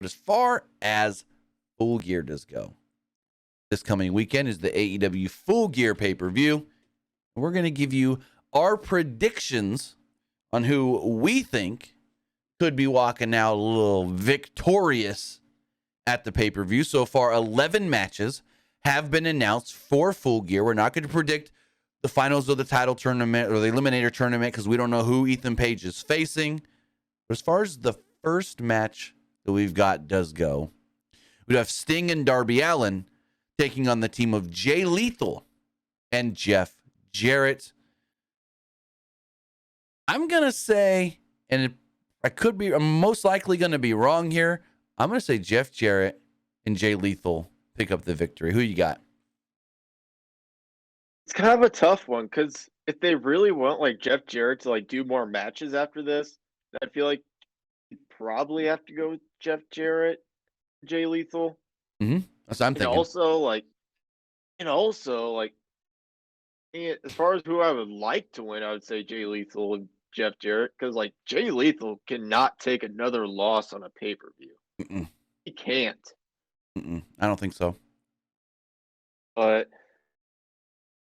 But as far as Full Gear does go, this coming weekend is the AEW Full Gear pay-per-view. We're going to give you our predictions on who we think could be walking out a little victorious at the pay-per-view. So far, 11 matches have been announced for Full Gear. We're not going to predict the finals of the title tournament or the Eliminator tournament because we don't know who Ethan Page is facing. But as far as the first match that we've got does go, we have Sting and Darby Allin taking on the team of Jay Lethal and Jeff Jarrett. I'm going to say, and I'm most likely going to be wrong here. I'm going to say Jeff Jarrett and Jay Lethal pick up the victory. Who you got? It's kind of a tough one because if they really want like Jeff Jarrett to like do more matches after this, I feel like you probably have to go with Jeff Jarrett, Jay Lethal. Mm-hmm. That's what I'm And thinking. also, as far as who I would like to win, I would say Jay Lethal and Jeff Jarrett because like Jay Lethal cannot take another loss on a pay-per-view. Mm-mm. He can't. I don't think so. But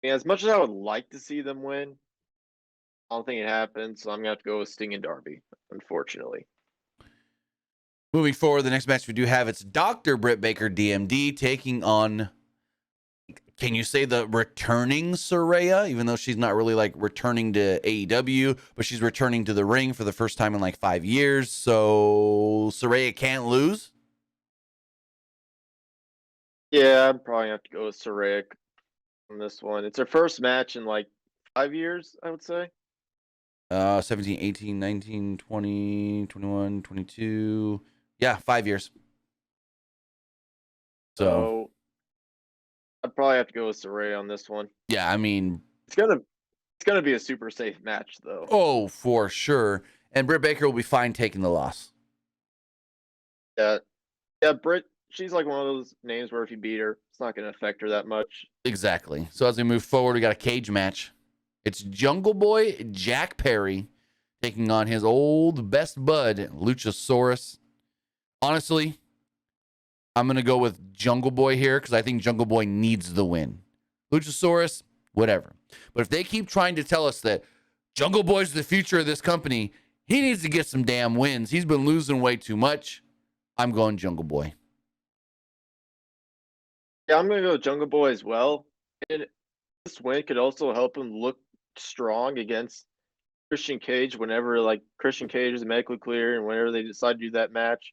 as much as I would like to see them win, I don't think it happens. So I'm gonna have to go with Sting and Darby, unfortunately. Moving forward, the next match we do have, it's Dr. Britt Baker, DMD, taking on, can you say the returning Saraya, even though she's not really like returning to AEW, but she's returning to the ring for the first time in like 5 years. So Saraya can't lose. Yeah, I'm probably gonna have to go with Saraya on this one. It's her first match in like 5 years, I would say. 17, 18, 19, 20, 21, 22. Yeah, 5 years. So I'd probably have to go with Saraya on this one. Yeah, I mean, It's gonna be a super safe match though. oh, for sure. And Britt Baker will be fine taking the loss. Yeah, Britt, she's like one of those names where if you beat her, it's not gonna affect her that much. Exactly. So as we move forward, we got a cage match. It's Jungle Boy Jack Perry taking on his old best bud, Luchasaurus. Honestly, I'm going to go with Jungle Boy here because I think Jungle Boy needs the win. Luchasaurus, whatever. But if they keep trying to tell us that Jungle Boy's the future of this company, he needs to get some damn wins. He's been losing way too much. I'm going Jungle Boy. Yeah, I'm gonna go with Jungle Boy as well. And this win could also help him look strong against Christian Cage whenever like Christian Cage is medically clear and whenever they decide to do that match.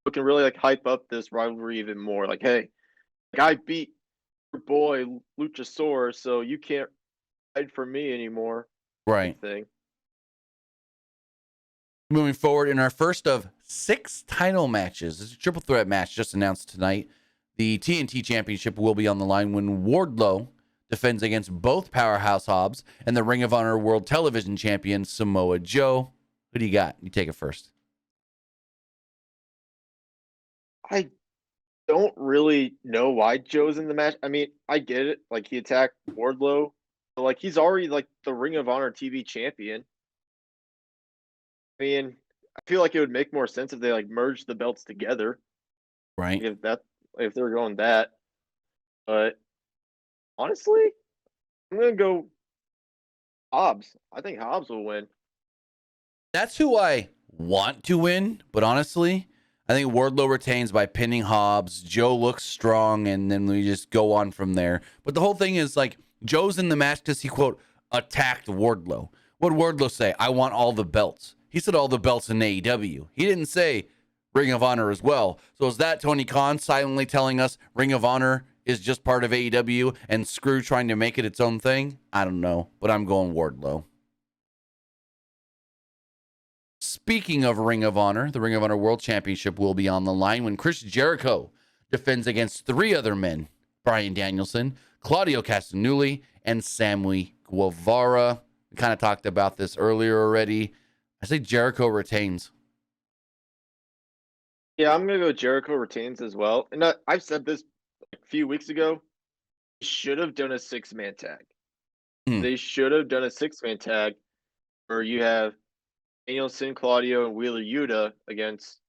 It can really like hype up this rivalry even more. Like, hey, like, I beat your boy Luchasaurus, so you can't fight for me anymore. Right. Thing. Moving forward, in our first of 6 title matches, it's a triple threat match just announced tonight. The TNT Championship will be on the line when Wardlow defends against both Powerhouse Hobbs and the Ring of Honor World Television Champion Samoa Joe. Who do you got? You take it first. I don't really know why Joe's in the match. I mean, I get it. Like he attacked Wardlow, but like he's already like the Ring of Honor TV champion. I mean, I feel like it would make more sense if they like merged the belts together. Right. If they were going that. But honestly, I'm gonna go Hobbs. I think Hobbs will win. That's who I want to win, but honestly, I think Wardlow retains by pinning Hobbs. Joe looks strong, and then we just go on from there. But the whole thing is like Joe's in the match because he, quote, attacked Wardlow. What did Wardlow say? I want all the belts. He said all the belts in AEW. He didn't say Ring of Honor as well. So is that Tony Khan silently telling us Ring of Honor is just part of AEW and screw trying to make it its own thing? I don't know, but I'm going Wardlow. Speaking of Ring of Honor, the Ring of Honor World Championship will be on the line when Chris Jericho defends against 3 other men, Bryan Danielson, Claudio Castagnoli, and Sammy Guevara. We kind of talked about this earlier already. I say Jericho retains. Yeah, I'm gonna go Jericho retains as well. And I've said this a few weeks ago. They should have done a 6-man tag. They should have done a 6-man tag where you have Danielson, Claudio, and Wheeler Yuta against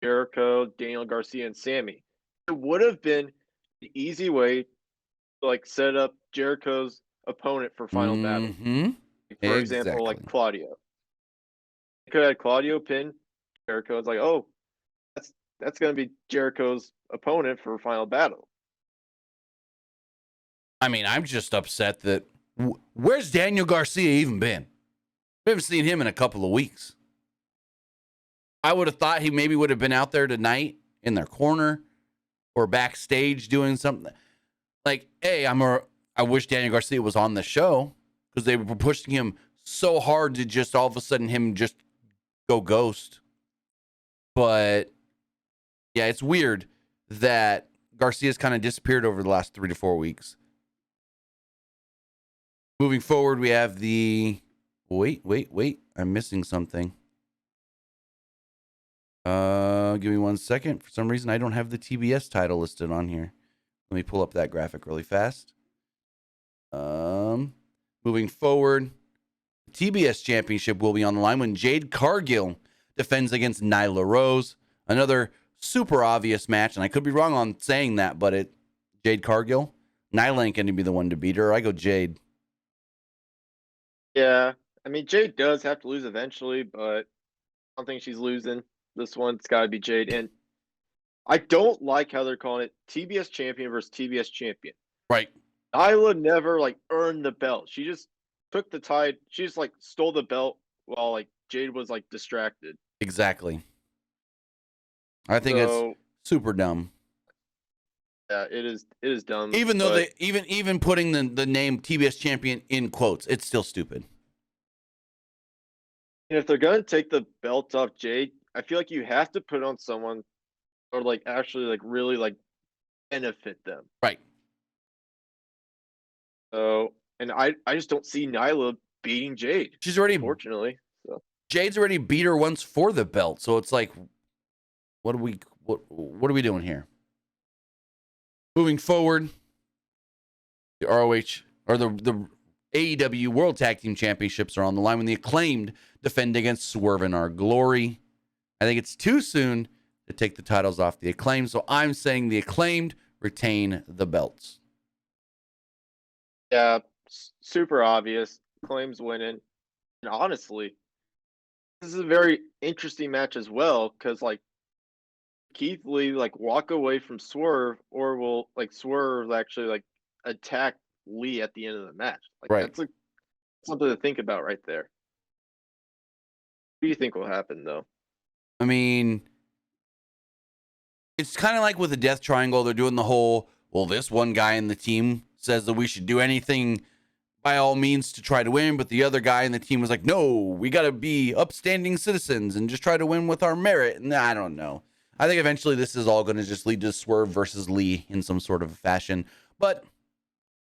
Jericho, Daniel Garcia, and Sammy. It would have been an easy way to like set up Jericho's opponent for Final Battle. Mm-hmm. For example, like Exactly. Claudio. They could have had Claudio pin Jericho. It's like, oh, that's going to be Jericho's opponent for Final Battle. I mean, I'm just upset that where's Daniel Garcia even been? We haven't seen him in a couple of weeks. I would have thought he maybe would have been out there tonight in their corner or backstage doing something. Like, hey, I wish Daniel Garcia was on the show because they were pushing him so hard to just all of a sudden him just go ghost. But yeah, it's weird that Garcia's kind of disappeared over the last 3 to 4 weeks. Moving forward, we have the wait. I'm missing something. Give me 1 second. For some reason, I don't have the TBS title listed on here. Let me pull up that graphic really fast. Moving forward, the TBS championship will be on the line when Jade Cargill defends against Nyla Rose. Another super obvious match, and I could be wrong on saying that, but Jade Cargill. Nyla ain't going to be the one to beat her. I go Jade. Yeah, I mean Jade does have to lose eventually, but I don't think she's losing this one. It's got to be Jade, and I don't like how they're calling it TBS champion versus TBS champion. Right. Nyla never like earned the belt. She just took the tide. She just like stole the belt while like Jade was like distracted. Exactly. I think it's So super dumb. yeah, it is dumb. Even though but they even putting the name TBS champion in quotes, it's still stupid. if they're gonna take the belt off Jade, I feel like you have to put it on someone or like actually like really like benefit them. Right. So and I just don't see Nyla beating Jade. She's already Unfortunately. So Jade's already beat her once for the belt, so it's like, what are we doing here? Moving forward, the ROH or the AEW World Tag Team Championships are on the line when the Acclaimed defend against Swerve in Our Glory. I think it's too soon to take the titles off the Acclaimed, so I'm saying the Acclaimed retain the belts. yeah, super obvious. Claims winning. And honestly, this is a very interesting match as well because like Keith Lee like walk away from Swerve or will like Swerve actually like attack Lee at the end of the match. Like Right. that's like something to think about right there. What do you think will happen though? I mean, it's kind of like with the Death Triangle. They're doing the whole, well, this one guy in the team says that we should do anything by all means to try to win, but the other guy in the team was like, no, we got to be upstanding citizens and just try to win with our merit. And I don't know. I think eventually this is all going to just lead to Swerve versus Lee in some sort of fashion. But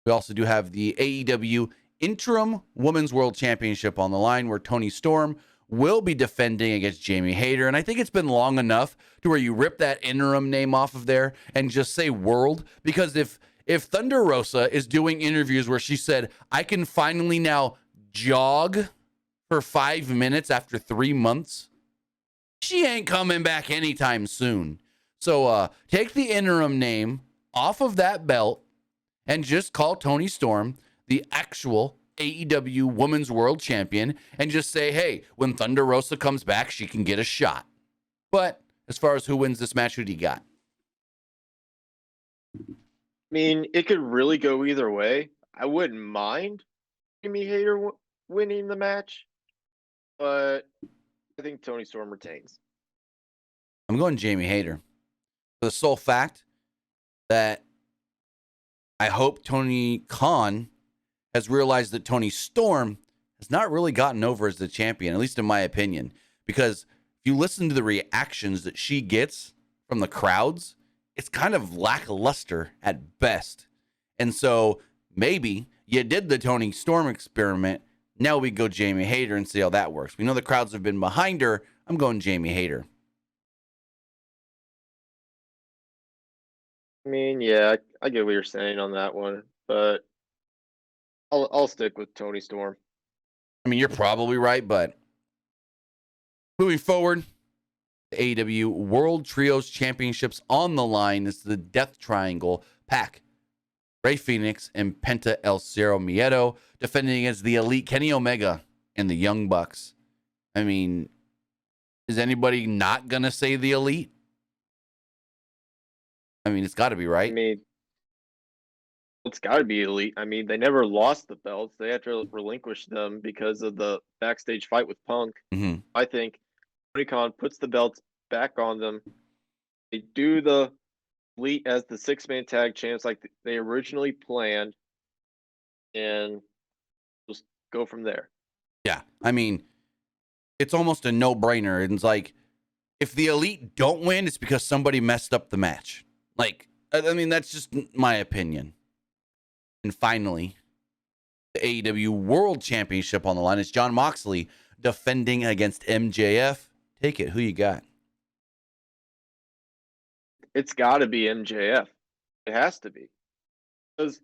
we also do have the AEW Interim Women's World Championship on the line where Toni Storm will be defending against Jamie Hayter. And I think it's been long enough to where you rip that interim name off of there and just say world. Because if Thunder Rosa is doing interviews where she said, I can finally now jog for 5 minutes after 3 months, she ain't coming back anytime soon. So take the interim name off of that belt and just call Toni Storm the actual AEW Women's World Champion and just say, hey, when Thunder Rosa comes back, she can get a shot. But as far as who wins this match, who do you got? I mean, it could really go either way. I wouldn't mind Jamie Hayter winning the match, but I think Toni Storm retains. I'm going Jamie Hayter for the sole fact that I hope Tony Khan has realized that Toni Storm has not really gotten over as the champion, at least in my opinion, because if you listen to the reactions that she gets from the crowds, it's kind of lackluster at best. And so maybe you did the Toni Storm experiment. Now we go Jamie Hayter and see how that works. We know the crowds have been behind her. I'm going Jamie Hayter. I mean, yeah, I get what you're saying on that one, but I'll stick with Toni Storm. I mean, you're probably right, but moving forward, The AEW World Trios Championships on the line. It's the Death Triangle. Pac, Rey Fenix, and Penta El Cero Miedo defending against the Elite Kenny Omega and the Young Bucks. I mean, is anybody not going to say the Elite? I mean, it's got to be, right? I mean, it's got to be Elite. I mean, they never lost the belts. They had to relinquish them because of the backstage fight with Punk. Mm-hmm. I think Tony Khan puts the belts back on them. They do the Elite as the six-man tag champs like they originally planned, and just go from there. Yeah. I mean, it's almost a no-brainer. It's like, if the Elite don't win, it's because somebody messed up the match. Like, I mean, that's just my opinion. And finally, the AEW World Championship on the line is Jon Moxley defending against MJF. Take it. Who you got? It's got to be MJF. It has to be. Because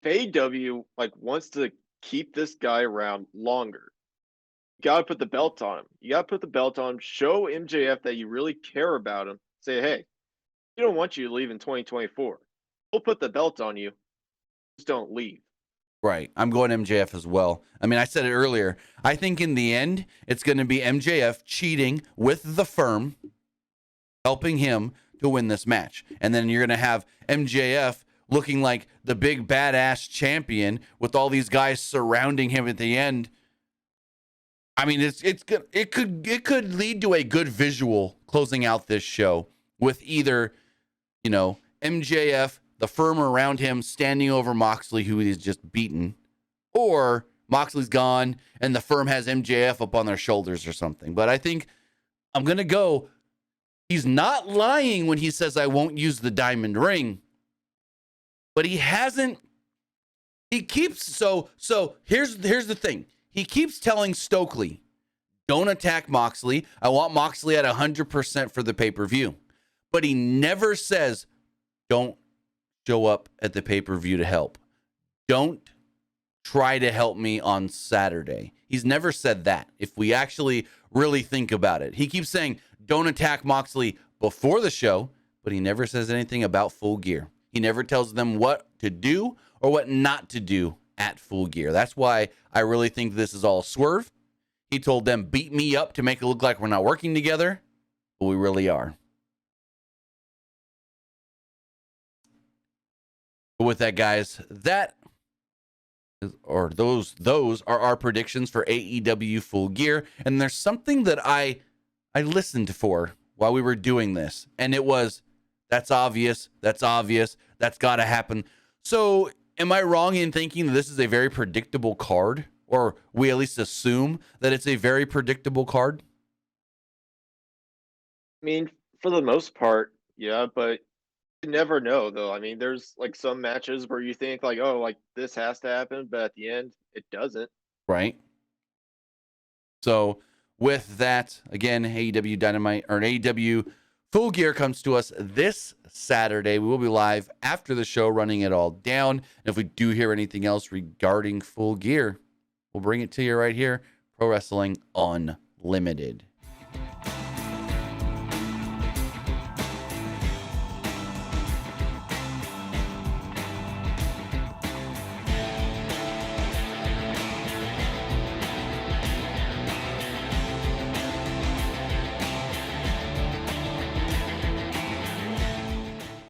AEW wants to keep this guy around longer. You got to put the belt on him. You got to put the belt on him. Show MJF that you really care about him. Say, hey, we don't want you to leave in 2024. We'll put the belt on you. Just don't leave. Right. I'm going MJF as well. I mean, I said it earlier. I think in the end, it's going to be MJF cheating with the Firm, helping him to win this match. And then you're going to have MJF looking like the big badass champion with all these guys surrounding him at the end. I mean, it's good. It could lead to a good visual closing out this show with either, MJF, the Firm around him standing over Moxley, who is just beaten, or Moxley's gone and the Firm has MJF up on their shoulders or something. But I think I'm going to go. He's not lying when he says I won't use the diamond ring, but he hasn't. He keeps so here's the thing. He keeps telling Stokely, don't attack Moxley. I want Moxley at 100% for the pay-per-view. But he never says, don't show up at the pay-per-view to help. Don't try to help me on Saturday. He's never said that, if we actually really think about it. He keeps saying, don't attack Moxley before the show, but he never says anything about Full Gear. He never tells them what to do or what not to do at Full Gear. That's why I really think this is all swerve. He told them, beat me up to make it look like we're not working together, but we really are. But with that, guys, those are our predictions for AEW Full Gear. And there's something that I listened for while we were doing this, and it was, that's obvious, that's got to happen. So am I wrong in thinking that this is a very predictable card? Or we at least assume that it's a very predictable card? I mean, for the most part, yeah, but you never know, though. I mean, there's some matches where you think this has to happen, but at the end, it doesn't. Right. So with that, again, AEW Dynamite or AEW Full Gear comes to us this Saturday. We will be live after the show running it all down. And if we do hear anything else regarding Full Gear, we'll bring it to you right here. Pro Wrestling Unlimited.